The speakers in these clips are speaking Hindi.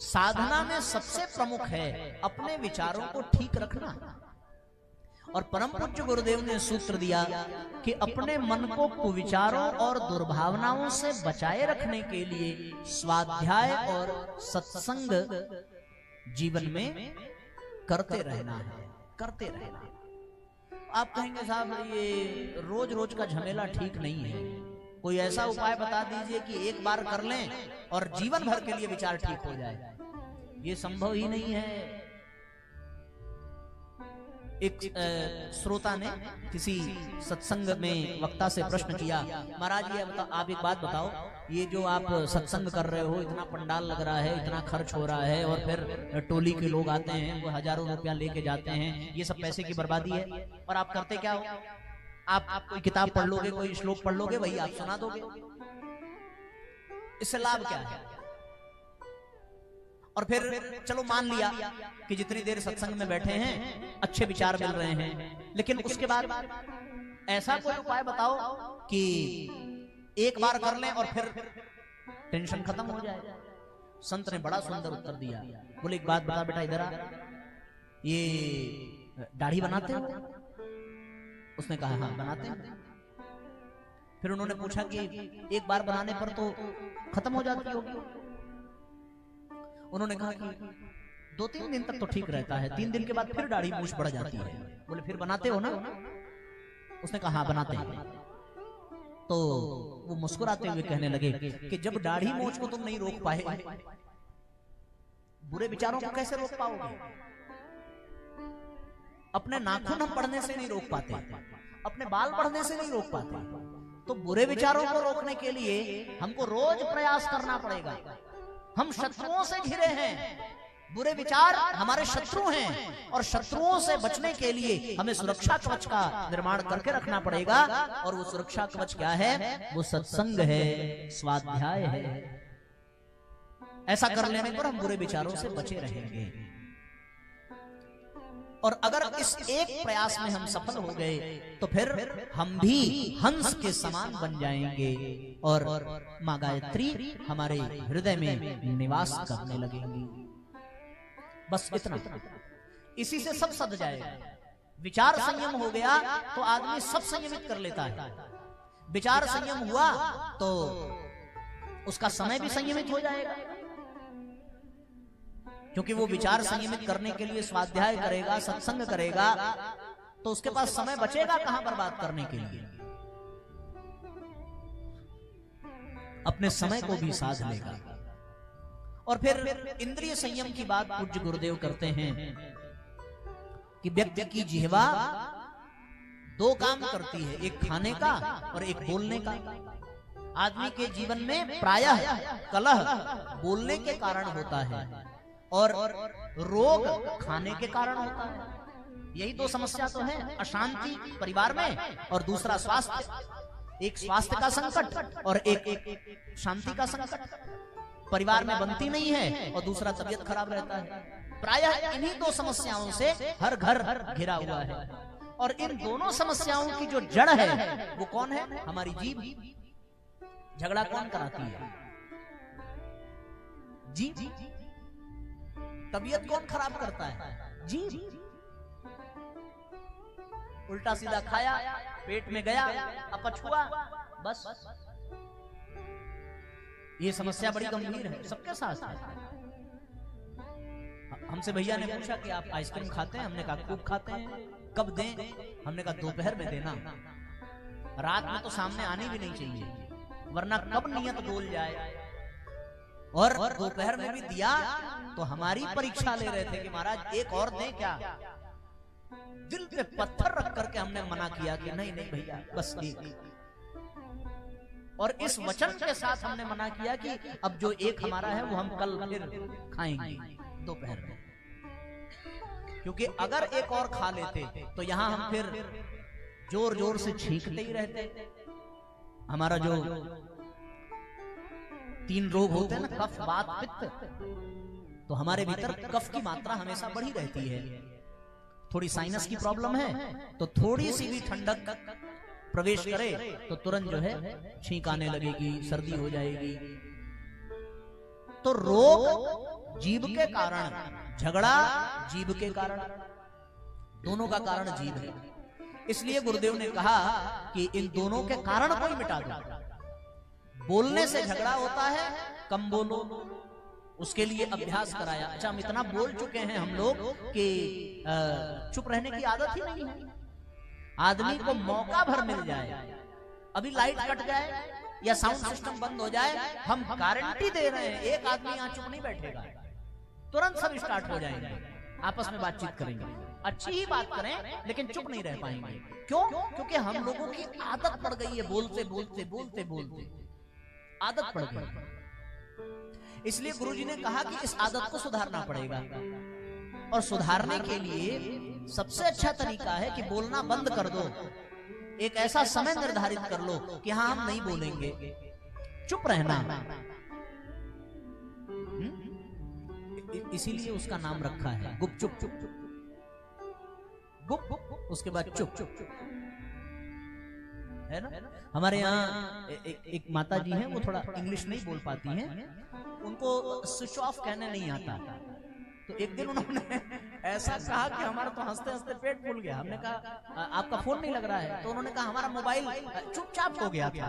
साधना में सबसे प्रमुख है अपने विचारों को ठीक रखना। और परम पूज्य गुरुदेव ने सूत्र दिया कि अपने मन को कुविचारों और दुर्भावनाओं से बचाए रखने के लिए स्वाध्याय और सत्संग जीवन में करते रहना है, करते रहना है। आप कहेंगे साहब ये रोज रोज का झमेला ठीक नहीं है, कोई ऐसा उपाय बता दीजिए कि एक बार कर लें और जीवन भर के लिए विचार ठीक हो जाए। ये संभव ही नहीं है। एक श्रोता ने किसी सत्संग में वक्ता से प्रश्न किया, महाराज ये आप एक बात बताओ, ये जो आप सत्संग कर रहे हो, इतना पंडाल लग रहा है, इतना खर्च हो रहा है, और फिर टोली के लोग आते हैं, वो हजारों रुपया लेके जाते हैं, ये सब पैसे की बर्बादी है, और आप करते क्या हो? आप कोई किताब पढ़ लोगे, कोई श्लोक पढ़ लोगे, वही आप सुना दोगे, इससे लाभ क्या है? और फिर चलो मान लिया कि जितनी देर सत्संग में बैठे हैं अच्छे विचार मिल रहे हैं, लेकिन उसके बाद ऐसा कोई उपाय बताओ कि एक बार कर लें और फिर टेंशन खत्म हो जाए। संत ने बड़ा सुंदर उत्तर दिया, बोले एक बात बता बेटा, इधर आ, ये दाढ़ी बनाते हो? उसने कहा हाँ बनाते हैं। फिर उन्होंने पूछा कि एक बार बनाने पर तो खत्म हो जाती होगी। उन्होंने कहा कि 2-3 दिन तक तो ठीक रहता है, 3 दिन के बाद फिर दाढ़ी मूछ बढ़ जाती है। बोले फिर बनाते हो ना? उसने कहा हाँ बनाते हैं। तो वो मुस्कुराते हुए कहने लगे कि जब दाढ़ी मूछ को तुम नहीं रोक पाए, बुरे विचारों को कैसे रोक पाओगे? अपने नाखून हम बढ़ने से नहीं रोक पाते, अपने बाल बढ़ने से नहीं रोक पाते, तो बुरे विचारों को रोकने के लिए हमको रोज प्रयास करना पड़ेगा। हम शत्रुओं से घिरे हैं, बुरे विचार हमारे शत्रु हैं, और शत्रुओं से बचने के लिए हमें सुरक्षा कवच का निर्माण करके रखना पड़ेगा। और वो सुरक्षा कवच क्या है? वो सत्संग है, स्वाध्याय है। ऐसा कर लेने पर हम बुरे विचारों से बचे रहेंगे। और अगर इस एक प्रयास में हम सफल हो गए तो फिर हम भी हंस के समान बन जाएंगे और माँ गायत्री हमारे हृदय में निवास करने लगेंगी। बस इतना, इसी से सब सद जाएगा। विचार संयम हो गया तो आदमी सब संयमित कर लेता है। विचार संयम हुआ तो उसका समय भी संयमित हो जाएगा, क्योंकि वो विचार संयमित करने के लिए स्वाध्याय करेगा, सत्संग करेगा, तो उसके पास समय बचेगा कहां बर्बाद करने के लिए? अपने समय को भी साध लेगा। और फिर इंद्रिय संयम की बात पूज्य गुरुदेव करते हैं कि व्यक्ति की जिह्वा 2 काम करती है, एक खाने का और एक बोलने का। आदमी के जीवन में प्रायः कलह बोलने के कारण होता है और रोग खाने के कारण होता है। यही 2 समस्या तो है, अशांति परिवार में और दूसरा स्वास्थ्य। एक स्वास्थ्य का संकट और एक शांति का संकट। परिवार में बनती नहीं है और दूसरा तबीयत खराब रहता है। प्रायः इन्हीं 2 समस्याओं से हर घर घिरा हुआ है। और इन दोनों समस्याओं की जो जड़ है वो कौन है? हमारी जीभ। झगड़ा कौन कराती है? जीभ। तबीयत कौन खराब करता है? जीभ। उल्टा सीधा खाया, पेट में गया, अपच हुआ, बस। ये समस्या बड़ी गंभीर है, सबके साथ है। हमसे भैया ने पूछा कि आप आइसक्रीम खाते हैं? हमने कहा खूब खाते हैं। कब दें? हमने कहा दोपहर में देना, रात में तो सामने आनी भी नहीं चाहिए, वरना कब नियत डोल जाए। और दोपहर में भी दिया तो हमारी परीक्षा ले रहे थे कि महाराज एक और दें क्या? दिल पे पत्थर रख करके हमने मना किया कि नहीं नहीं भैया बस एक। और इस वचन के साथ हमने मना किया कि अब जो एक हमारा है वो हम कल फिर खाएंगे दोपहर में, क्योंकि अगर एक और खा लेते तो यहां हम फिर जोर जोर से छींकते ही रहते। हमारा जो 3 रोग होते हैं ना, कफ वात पित्त, तो हमारे भीतर कफ की मात्रा हमेशा बढ़ी रहती है। थोड़ी साइनस की प्रॉब्लम है तो थोड़ी सी भी ठंडक प्रवेश करे तो तुरंत जो है छींक आने लगेगी, सर्दी हो जाएगी। तो रोग जीभ के कारण, झगड़ा जीभ के कारण, दोनों का कारण जीभ है। इसलिए गुरुदेव ने कहा कि इन दोनों के कारण को ही मिटा दो। बोलने से झगड़ा होता है, कम बोलो, उसके लिए अभ्यास कराया। अच्छा, हम इतना बोल चुके हैं हम लोग कि चुप रहने की आदत ही नहीं है। आदमी को मौका भर मिल जाए, अभी लाइट कट जाए या साउंड सिस्टम बंद हो जाए, हम गारंटी दे रहे हैं एक आदमी यहाँ चुप नहीं बैठेगा, तुरंत सब स्टार्ट हो जाएंगे, आपस में बातचीत करेंगे, अच्छी ही बात करें लेकिन चुप नहीं रह पाएंगे। क्यों? क्योंकि हम लोगों की आदत पड़ गई है बोलते बोलते बोलते बोलते, आदत पड़ गई। इसलिए गुरुजी ने कहा कि इस आदत को सुधारना पड़ेगा, और सुधारने के लिए सबसे अच्छा तरीका है कि बोलना बंद कर दो। एक ऐसा समय निर्धारित कर लो कि हाँ, हम नहीं बोलेंगे, चुप रहना। इसीलिए उसका नाम रखा है गुपचुप। गुप उसके बाद चुप है ना। हमारे यहाँ एक माता जी हैं, वो थोड़ा इंग्लिश नहीं बोल पाती हैं, उनको स्विच ऑफ कहने नहीं आता। तो एक दिन उन्होंने ऐसा कहा कि हमारा तो हंसते हंसते पेट फूल गया। हमने कहा आपका फोन नहीं लग रहा है? तो उन्होंने कहा हमारा मोबाइल चुपचाप हो गया था।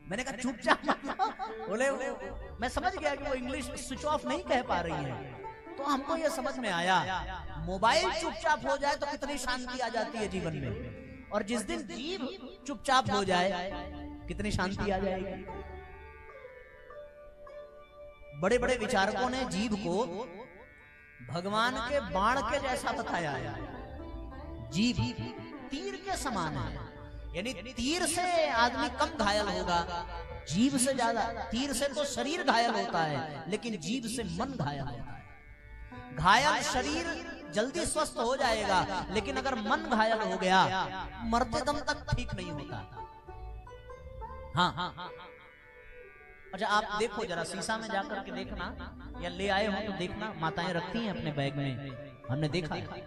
मैंने कहा चुपचाप मतलब? बोले मैं समझ गया कि वो इंग्लिश स्विच ऑफ नहीं कह पा रही है। तो हमको ये समझ में आया, मोबाइल चुपचाप हो जाए तो कितनी शांति आ जाती है जीवन में, और जिस दिन जीभ चुपचाप हो जाए कितनी शांति आ जाएगी। बड़े बड़े विचारकों ने जीभ को भगवान के बाण के जैसा बताया है। जीभ तीर के समान है, यानी तीर से आदमी कम घायल होगा, जीभ से ज्यादा। तीर से तो शरीर घायल होता है, लेकिन जीभ से मन घायल होता है। घायल शरीर जल्दी स्वस्थ हो जाएगा, लेकिन अगर मन घायल हो गया मरते दम तक ठीक नहीं होता। हाँ, अच्छा आप देखो जरा, शीशा में जाकर के देखना, या ले आए हो तो देखना, माताएं रखती हैं अपने बैग में, हमने देखा है।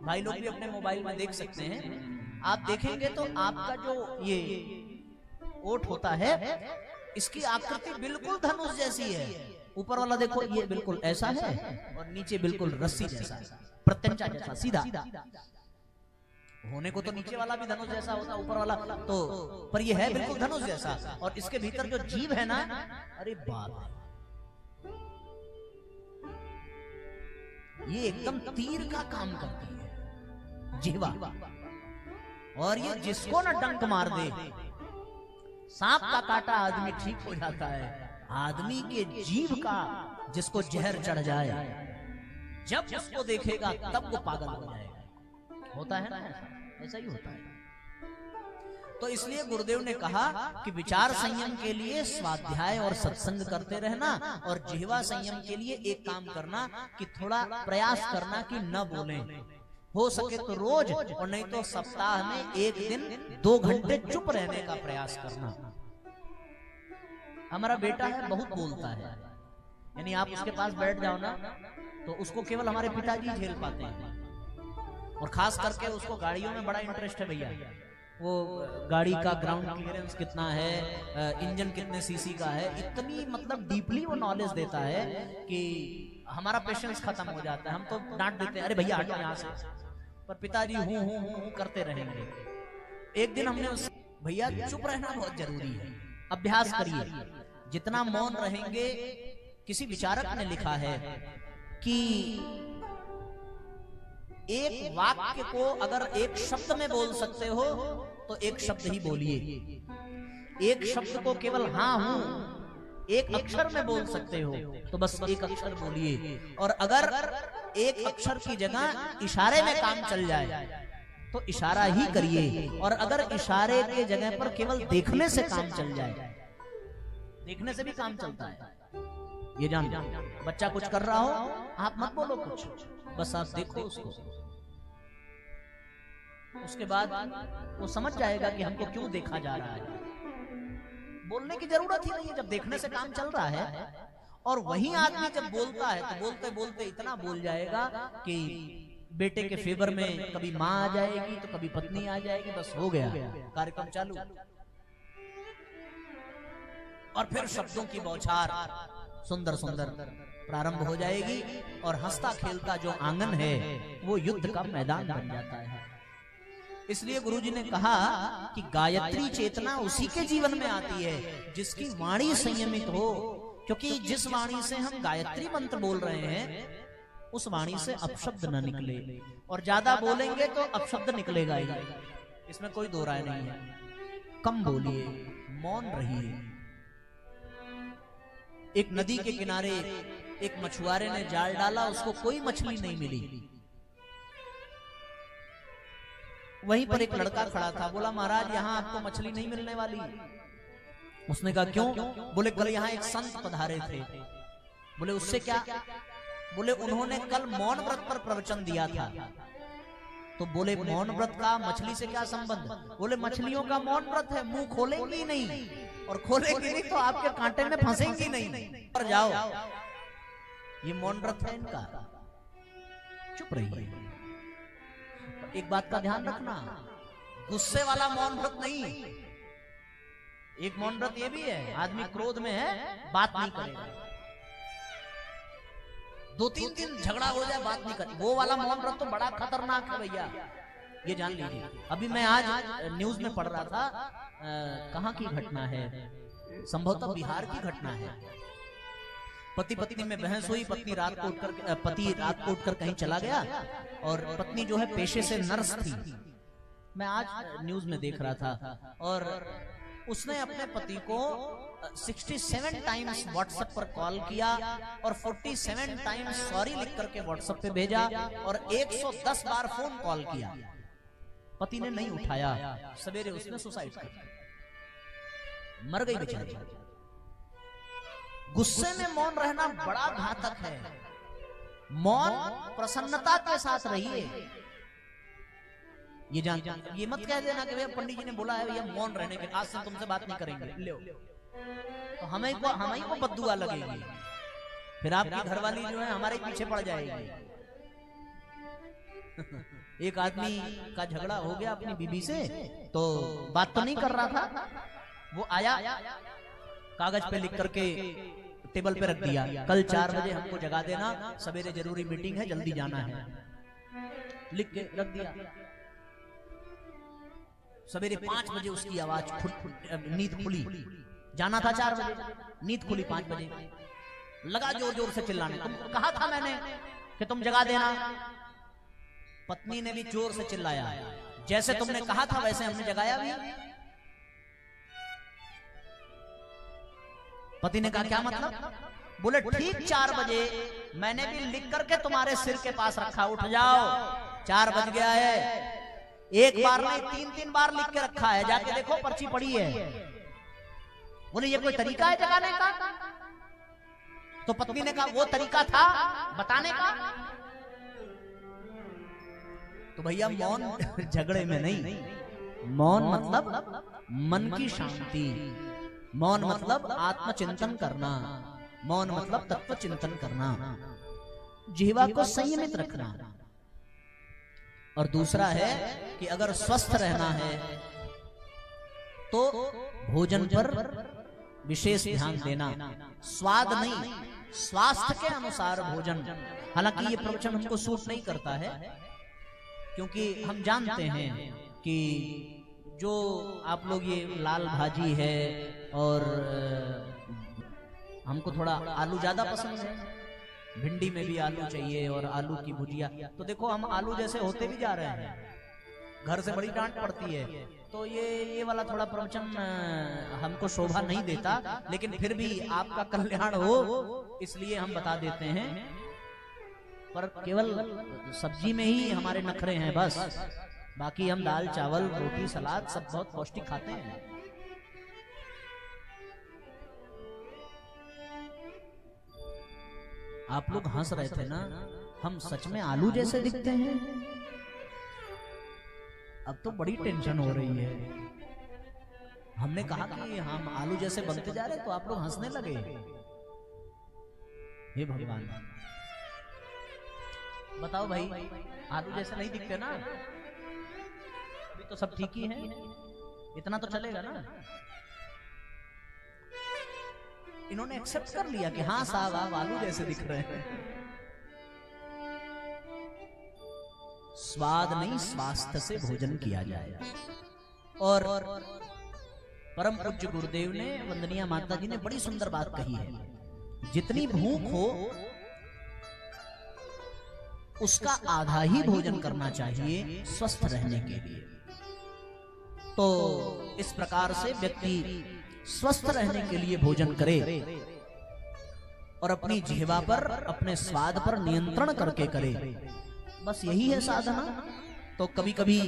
भाई लोग भी अपने मोबाइल में देख सकते हैं। आप देखेंगे तो आपका जो ये ओठ होता है, इसकी आकृति बिल्कुल धनुष जैसी है। ऊपर वाला देखो ये बिल्कुल ऐसा है, और नीचे बिल्कुल रस्सी जैसा, प्रत्यंचा जैसा सीधा। होने को तो नीचे वाला भी धनुष जैसा होता, ऊपर वाला तो, पर ये है बिल्कुल धनुष जैसा। और इसके भीतर जो जीभ है ना, अरे बाप, ये एकदम तीर का काम करती है जीवा। और ये जिसको ना डंक मार दे, सांप का काटा आदमी ठीक हो जाता है, आदमी के जीभ का जिसको जहर चढ़ जाए, जब उसको देखेगा तब वो पागल हो जाएगा। होता है ना, ऐसा ही होता है। तो इसलिए गुरुदेव ने कहा कि विचार संयम के लिए स्वाध्याय और सत्संग करते रहना, और जिह्वा संयम के लिए एक काम करना कि थोड़ा प्रयास करना कि न बोलें। हो सके तो रोज, और नहीं तो सप्ताह में एक दिन 2 घंटे चुप रहने का प्रयास करना। हमारा बेटा है, बहुत बोलता है, यानी आप उसके पास बैठ जाओ ना तो उसको केवल हमारे पिताजी झेल पाते हैं। और खास करके उसको गाड़ियों में बड़ा इंटरेस्ट है भैया। वो गाड़ी का ग्राउंड क्लियरेंस कितना है, इंजन कितने सीसी का है, इतनी मतलब डीपली वो नॉलेज देता है कि हमारा पेशेंस खत्म हो जाता है। हम तो डांट देते हैं, अरे भैया हटो यहाँ से, पर पिताजी हूँ करते रहेंगे। एक दिन हमने उस भैया चुप रहना बहुत जरूरी है, अभ्यास करिए। जितना मौन रहेंगे, किसी विचारक ने लिखा है कि एक वाक्य को अगर एक शब्द में बोल सकते हो तो एक शब्द ही बोलिए। एक शब्द को केवल हाँ हूं एक अक्षर में बोल सकते हो तो बस एक अक्षर बोलिए। और अगर एक अक्षर की जगह इशारे में काम चल जाए तो इशारा ही करिए। और अगर इशारे के जगह पर केवल देखने से काम चल जाए, देखने से भी काम चलता है, ये जान। बच्चा कुछ कर रहा हो, आप मत बोलो कुछ, बस आप देखो उसको, उसके बाद वो समझ जाएगा कि हमको क्यों देखा जा रहा है। बोलने की जरूरत ही नहीं है जब देखने से काम चल रहा है। और वही आदमी जब बोलता है तो बोलते बोलते इतना बोल जाएगा कि बेटे के फेवर में कभी माँ आ जाएगी तो कभी पत्नी आ जाएगी, बस हो गया कार्यक्रम चालू। और फिर शब्दों की बौछार, सुंदर सुंदर प्रारंभ हो जाएगी और हंसता खेलता जो आंगन है वो युद्ध का मैदान बन जाता है। इसलिए गुरुजी ने कहा कि गायत्री चेतना उसी के जीवन में आती है जिसकी वाणी संयमित हो, क्योंकि जिस वाणी से हम गायत्री मंत्र बोल रहे हैं उस वाणी से अपशब्द न निकले, और ज्यादा बोलेंगे तो अपशब्द निकलेगा ही, इसमें कोई दो राय नहीं है। कम बोलिए, मौन रहिए। एक नदी के किनारे एक मछुआरे ने जाल डाला, उसको कोई मछली नहीं मिली। वहीं पर एक लड़का खड़ा था, बोला महाराज यहाँ आपको मछली नहीं मिलने वाली। उसने कहा क्यों? बोले कल यहाँ एक संत पधारे थे। बोले उससे क्या? बोले उन्होंने कल मौन व्रत पर प्रवचन दिया था। तो बोले मौन व्रत का मछली से क्या संबंध? बोले मछलियों का मौन व्रत है, मुंह खोलेंगी ही नहीं, और खोलेंगी नहीं तो आपके कांटे में फंसेंगी नहीं। पर जाओ, ये मौन व्रत है इनका। चुप रहिए। एक बात का ध्यान रखना, गुस्से वाला मौन व्रत नहीं। एक मौन व्रत ये भी है, आदमी क्रोध में है, बात नहीं करेगा, 2-3 दिन झगड़ा हो जाए, बात नहीं करेगा, वो वाला मौन व्रत तो बड़ा खतरनाक है भैया, ये जान लीजिए। अभी मैं आज न्यूज में पढ़ रहा था, कहाँ की घटना है, संभवतः बिहार की घटना है। पति पत्नी में बहस हुई, पति रात को उठकर कहीं चला गया, और पत्नी जो है पेशे से नर्स थी। मैं आज न्यूज में देख रहा था, और उसने अपने पति को 67 टाइम्स व्हाट्सएप पर कॉल किया और 47 टाइम्स सॉरी लिख करके व्हाट्सएप पे भेजा, और 110 बार फोन कॉल किया। पति ने नहीं उठाया, सवेरे उसने सुसाइड कर लिया, मर गई बेचारी। गुस्से में मौन रहना बड़ा घातक है। मौन प्रसन्नता के साथ रहिए। ये ये मत कह देना कि भैया पंडित जी ने बोला है भैया मौन रहने के, आज से तुमसे बात नहीं करेंगे, लो तो हमें को बद्दुआ लगेगी, फिर आपकी घरवाली जो है हमारे पीछे पड़ जाएगी। एक आदमी का झगड़ा हो गया अपनी बीबी से, तो बात तो नहीं कर रहा था, वो आया, कागज पे लिख करके टेबल पे रख दिया, कल 4 बजे हमको जगा देना, सवेरे जरूरी मीटिंग है, जल्दी जाना है, लिख के रख दिया। सवेरे 5 बजे उसकी आवाज नींद खुली, जाना था 4 बजे, नींद खुली 5 बजे, लगा जोर जोर से चिल्लाने, तुमको कहा था मैंने कि तुम जगा देना। पत्नी ने भी जोर से चिल्लाया, जैसे तुमने कहा था वैसे हमने जगाया भी। पति ने कहा क्या मतलब? बोले ठीक 4 बजे मैंने भी लिख करके तुम्हारे सिर के पास रखा, उठ जाओ, 4 बज गया है। एक बार नहीं 3-3 बार लिख के रखा है, जाके देखो पर्ची पड़ी है। बोले ये कोई तरीका है जगाने का? तो पत्नी ने कहा वो तरीका था बताने का। तो भैया मौन झगड़े में नहीं, मौन मतलब मन की शांति, मौन मतलब आत्मचिंतन करना, मौन मतलब तत्व चिंतन करना, जिह्वा को संयमित रखना। और दूसरा है कि अगर स्वस्थ रहना है तो भोजन पर विशेष ध्यान देना, स्वाद नहीं, स्वास्थ्य के अनुसार भोजन। हालांकि ये प्रवचन हमको सूट नहीं करता है, क्योंकि हम जानते हैं कि जो आप लोग ये लाल भाजी है और हमको थोड़ा आलू ज्यादा पसंद है, भिंडी में भी आलू चाहिए और आलू की भुजिया, तो देखो हम आलू जैसे होते भी जा रहे हैं, घर से बड़ी डांट पड़ती है। तो ये वाला थोड़ा प्रवचन हमको शोभा नहीं देता, लेकिन फिर भी आपका कल्याण हो इसलिए हम बता देते हैं। पर केवल सब्जी में ही हमारे नखरे हैं बस, बाकी हम दाल चावल रोटी सलाद सब बहुत पौष्टिक खाते हैं। आप लोग हंस रहे थे ना, हम सच में आलू जैसे दिखते हैं? अब तो बड़ी टेंशन हो रही है। हमने कहा कि हम आलू जैसे बनते जा रहे, तो आप लोग हंसने लगे। हे भगवान, बताओ भाई, आलू जैसे नहीं दिखते ना? अभी तो सब ठीक ही है, इतना तो चलेगा ना। इन्होंने एक्सेप्ट कर लिया कि हाँ साहब आप आलू जैसे दिख रहे हैं। स्वाद नहीं स्वास्थ्य से भोजन किया जाए। और परम पूज्य गुरुदेव ने, वंदनीय माता जी ने बड़ी सुंदर बात कही है, जितनी भूख हो उसका आधा ही भोजन करना चाहिए स्वस्थ रहने के लिए। तो इस प्रकार से व्यक्ति स्वस्थ रहने के लिए भोजन करे और अपनी जिह्वा पर, अपने स्वाद पर नियंत्रण करके करे, बस यही है साधना। तो कभी कभी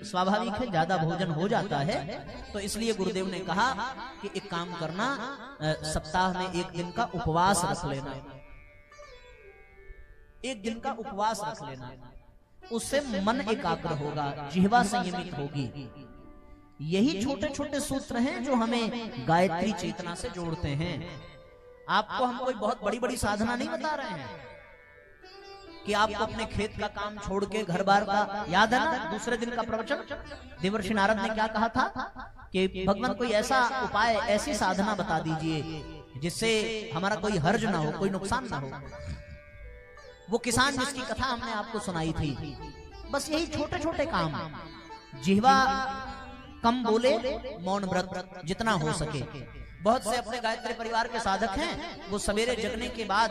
स्वाभाविक है ज्यादा भोजन हो जाता है, तो इसलिए गुरुदेव ने कहा कि एक काम करना, सप्ताह में एक दिन का उपवास रख लेना, एक दिन का उपवास रख लेना, उससे मन एकाग्र होगा, जिह्वा संयमित होगी। यही छोटे छोटे सूत्र हैं जो हमें गायत्री चेतना से जोड़ते हैं। आपको हम कोई बहुत बड़ी बड़ी साधना नहीं बता रहे हैं कि आपको अपने खेत का काम छोड़ के घर बार का, याद है ना दूसरे दिन का प्रवचन, देवर्षि नारद ने क्या कहा था कि भगवान कोई ऐसा उपाय, ऐसी साधना बता दीजिए जिससे हमारा कोई हर्ज ना हो, कोई नुकसान ना हो। वो किसान जिसकी कथा हमने आपको सुनाई थी, बस यही छोटे छोटे काम, जिह्वा कम बोले, मौन व्रत जितना हो सके। बहुत से अपने गायत्री परिवार के साधक हैं, वो सवेरे जगने के बाद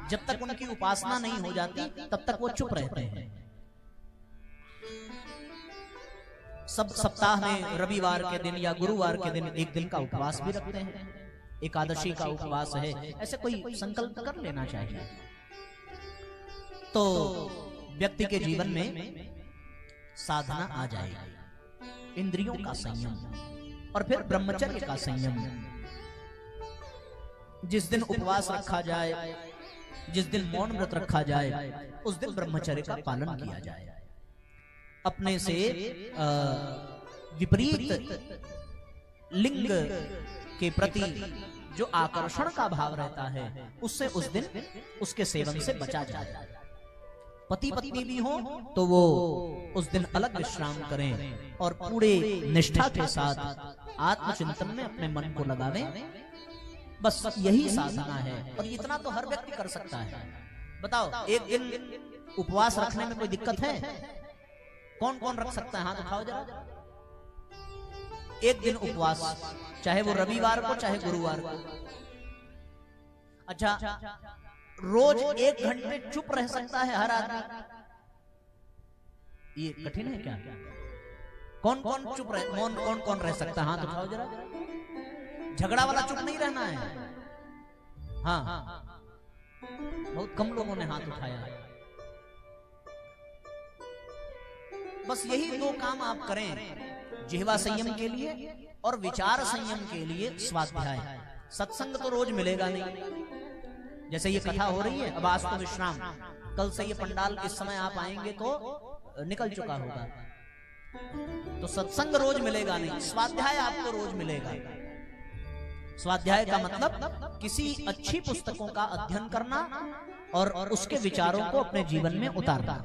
जब तक उनकी उपासना नहीं हो जाती तब तक वो चुप रहते हैं। सब सप्ताह में रविवार के दिन या गुरुवार के दिन एक दिन का उपवास भी रखते हैं, एकादशी का उपवास है, ऐसे कोई संकल्प कर लेना चाहिए। तो व्यक्ति के जीवन में साधना आ जाएगी, इंद्रियों का संयम और फिर ब्रह्मचर्य का संयम। जिस दिन उपवास रखा जाए, जिस दिन मौन व्रत रखा जाए, उस दिन ब्रह्मचर्य का पालन किया जाए। अपने से विपरीत लिंग के प्रति जो आकर्षण का भाव रहता है, उससे उस दिन उसके सेवन से बचा जाए। पति पत्नी भी हो तो वो उस दिन अलग विश्राम करें और पूरे निष्ठा के साथ आत्मचिंतन में अपने मन को लगावें। बस यही साधना है, और इतना तो हर व्यक्ति कर सकता है। बताओ, एक दिन उपवास रखने में कोई दिक्कत है? कौन कौन रख सकता है? हाथ उठाओ जरा। एक दिन उपवास, चाहे वो रविवार को चाहे गुरुवार को। अच्छा, रोज 1 घंटे चुप रह सकता है हर आदमी? ये कठिन है क्या? कौन कौन चुप रह, कौन कौन रह सकता है? हाथ उठाओ जरा। झगड़ा वाला चुप नहीं रहना है। हाँ, बहुत कम लोगों ने हाथ उठाया है। बस यही 2 काम आप करें, जिह्वा संयम के लिए और विचार संयम के लिए स्वाध्याय। सत्संग तो रोज मिलेगा नहीं, जैसे ये कथा हो रही है, अब आज तो विश्राम, कल से ये पंडाल इस समय आप आएंगे तो निकल चुका होगा, तो सत्संग रोज मिलेगा नहीं, स्वाध्याय आपको रोज मिलेगा। स्वाध्याय का मतलब किसी अच्छी पुस्तकों का अध्ययन करना और उसके विचारों को अपने जीवन में उतारना।